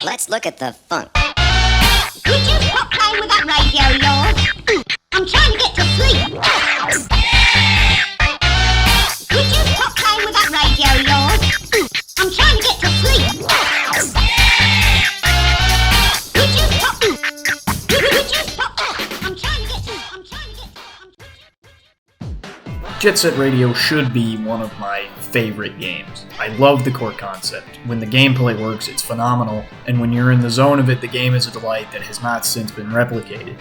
Let's look at the funk. Could you stop playing with that radio of yours? I'm trying to get to sleep. Could you stop playing with that radio of yours? I'm trying to get to sleep. Could you stop? Could you stop? I'm trying to get to. Jet Set Radio should be one of my favorite games. I love the core concept. When the gameplay works, it's phenomenal, and when you're in the zone of it, the game is a delight that has not since been replicated.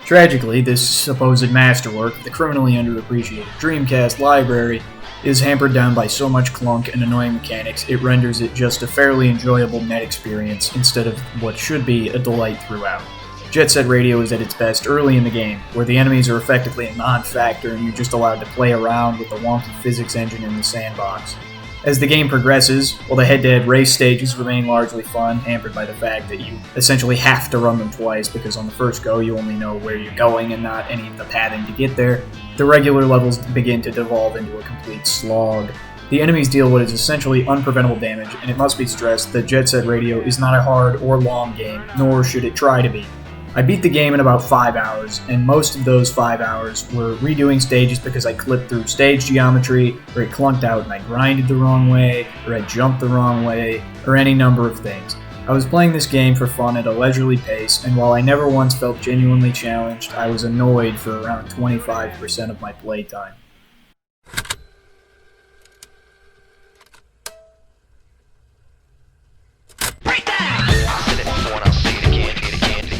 Tragically, this supposed masterwork, the criminally underappreciated Dreamcast library, is hampered down by so much clunk and annoying mechanics, it renders it just a fairly enjoyable net experience instead of what should be a delight throughout. Jet Set Radio is at its best early in the game, where the enemies are effectively a non-factor and you're just allowed to play around with the wonky physics engine in the sandbox. As the game progresses, while the head-to-head race stages remain largely fun, hampered by the fact that you essentially have to run them twice because on the first go you only know where you're going and not any of the pathing to get there, the regular levels begin to devolve into a complete slog. The enemies deal what is essentially unpreventable damage, and it must be stressed that Jet Set Radio is not a hard or long game, nor should it try to be. I beat the game in about 5 hours, and most of those 5 hours were redoing stages because I clipped through stage geometry, or it clunked out and I grinded the wrong way, or I jumped the wrong way, or any number of things. I was playing this game for fun at a leisurely pace, and while I never once felt genuinely challenged, I was annoyed for around 25% of my playtime.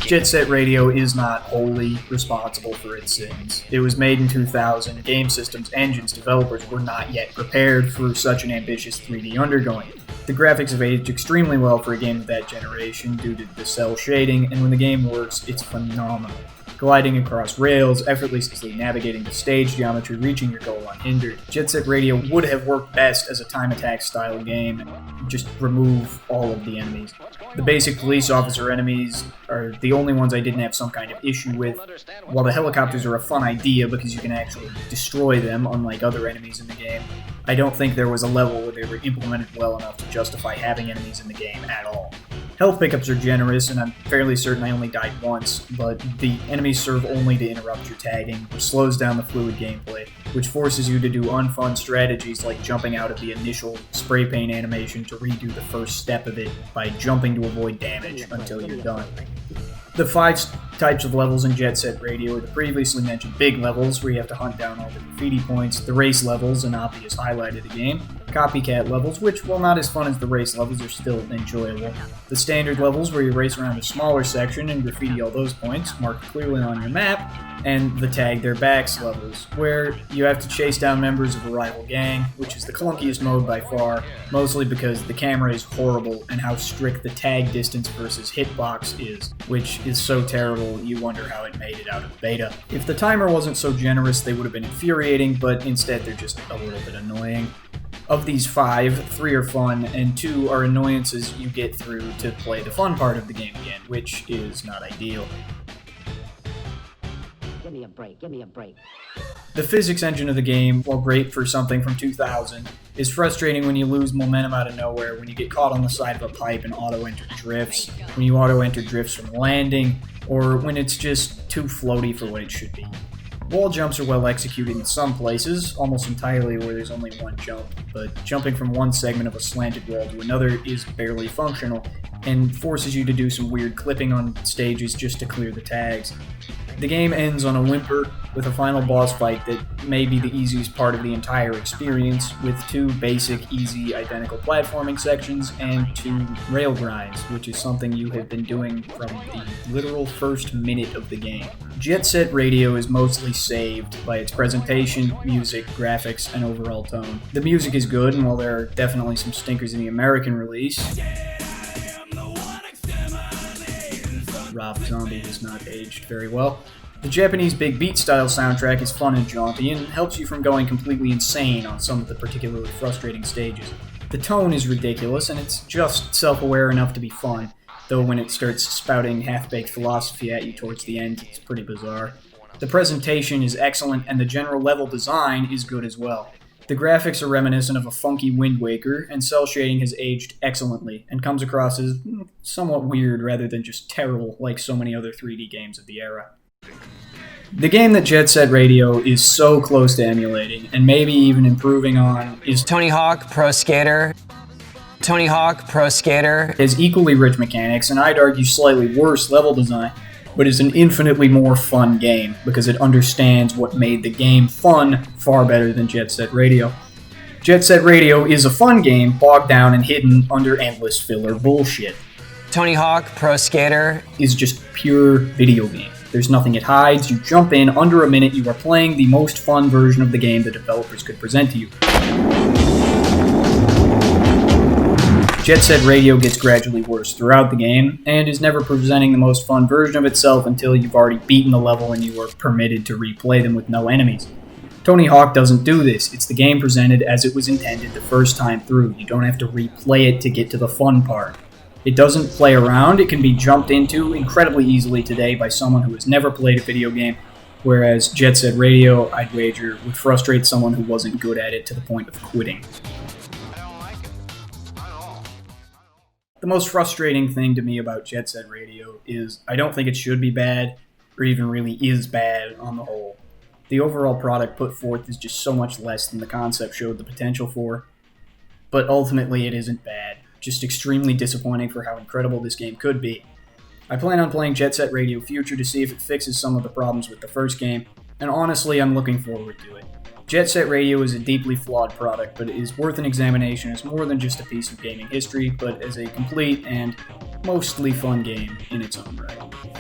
Jet Set Radio is not wholly responsible for its sins. It was made in 2000, game systems, engines, developers were not yet prepared for such an ambitious 3D undergoing. The graphics have aged extremely well for a game of that generation due to the cell shading, and when the game works, it's phenomenal. Gliding across rails, effortlessly navigating the stage geometry, reaching your goal unhindered. Jet Set Radio would have worked best as a time attack style game, and just remove all of the enemies. The basic police officer enemies are the only ones I didn't have some kind of issue with, while the helicopters are a fun idea because you can actually destroy them, unlike other enemies in the game. I don't think there was a level where they were implemented well enough to justify having enemies in the game at all. Health pickups are generous, and I'm fairly certain I only died once, but the enemies serve only to interrupt your tagging, which slows down the fluid gameplay, which forces you to do unfun strategies like jumping out of the initial spray paint animation to redo the first step of it by jumping to avoid damage until you're done. The 5 types of levels in Jet Set Radio are the previously mentioned big levels, where you have to hunt down all the graffiti points, the race levels, an obvious highlight of the game, copycat levels, which, while not as fun as the race levels, are still enjoyable, the standard levels, where you race around a smaller section and graffiti all those points, marked clearly on your map, and the Tag Their Backs levels, where you have to chase down members of a rival gang, which is the clunkiest mode by far, mostly because the camera is horrible and how strict the tag distance versus hitbox is, which is so terrible you wonder how it made it out of beta. If the timer wasn't so generous, they would have been infuriating, but instead they're just a little bit annoying. Of these 5, 3 are fun, and 2 are annoyances you get through to play the fun part of the game again, which is not ideal. Give me a break. The physics engine of the game, while great for something from 2000, is frustrating when you lose momentum out of nowhere, when you get caught on the side of a pipe and auto-enter drifts, when you auto-enter drifts from landing, or when it's just too floaty for what it should be. Wall jumps are well executed in some places, almost entirely where there's only one jump, but jumping from one segment of a slanted wall to another is barely functional, and forces you to do some weird clipping on stages just to clear the tags. The game ends on a whimper with a final boss fight that may be the easiest part of the entire experience, with 2 basic, easy, identical platforming sections and 2 rail grinds, which is something you have been doing from the literal first minute of the game. Jet Set Radio is mostly saved by its presentation, music, graphics, and overall tone. The music is good, and while there are definitely some stinkers in the American release, Rob Zombie has not aged very well. The Japanese Big Beat style soundtrack is fun and jaunty and helps you from going completely insane on some of the particularly frustrating stages. The tone is ridiculous and it's just self-aware enough to be fun, though when it starts spouting half-baked philosophy at you towards the end, it's pretty bizarre. The presentation is excellent and the general level design is good as well. The graphics are reminiscent of a funky Wind Waker, and cell shading has aged excellently, and comes across as somewhat weird rather than just terrible like so many other 3D games of the era. The game that Jet Set Radio is so close to emulating, and maybe even improving on, is Tony Hawk Pro Skater. Tony Hawk Pro Skater has equally rich mechanics, and I'd argue slightly worse level design, but is an infinitely more fun game because it understands what made the game fun far better than Jet Set Radio. Jet Set Radio is a fun game bogged down and hidden under endless filler bullshit. Tony Hawk Pro Skater is just pure video game. There's nothing it hides, you jump in, under a minute you are playing the most fun version of the game the developers could present to you. Jet Set Radio gets gradually worse throughout the game, and is never presenting the most fun version of itself until you've already beaten the level and you are permitted to replay them with no enemies. Tony Hawk doesn't do this. It's the game presented as it was intended the first time through. You don't have to replay it to get to the fun part. It doesn't play around, it can be jumped into incredibly easily today by someone who has never played a video game, whereas Jet Set Radio, I'd wager, would frustrate someone who wasn't good at it to the point of quitting. The most frustrating thing to me about Jet Set Radio is I don't think it should be bad, or even really is bad on the whole. The overall product put forth is just so much less than the concept showed the potential for, but ultimately it isn't bad. Just extremely disappointing for how incredible this game could be. I plan on playing Jet Set Radio Future to see if it fixes some of the problems with the first game, and honestly I'm looking forward to it. Jet Set Radio is a deeply flawed product, but it is worth an examination as more than just a piece of gaming history, but as a complete and mostly fun game in its own right.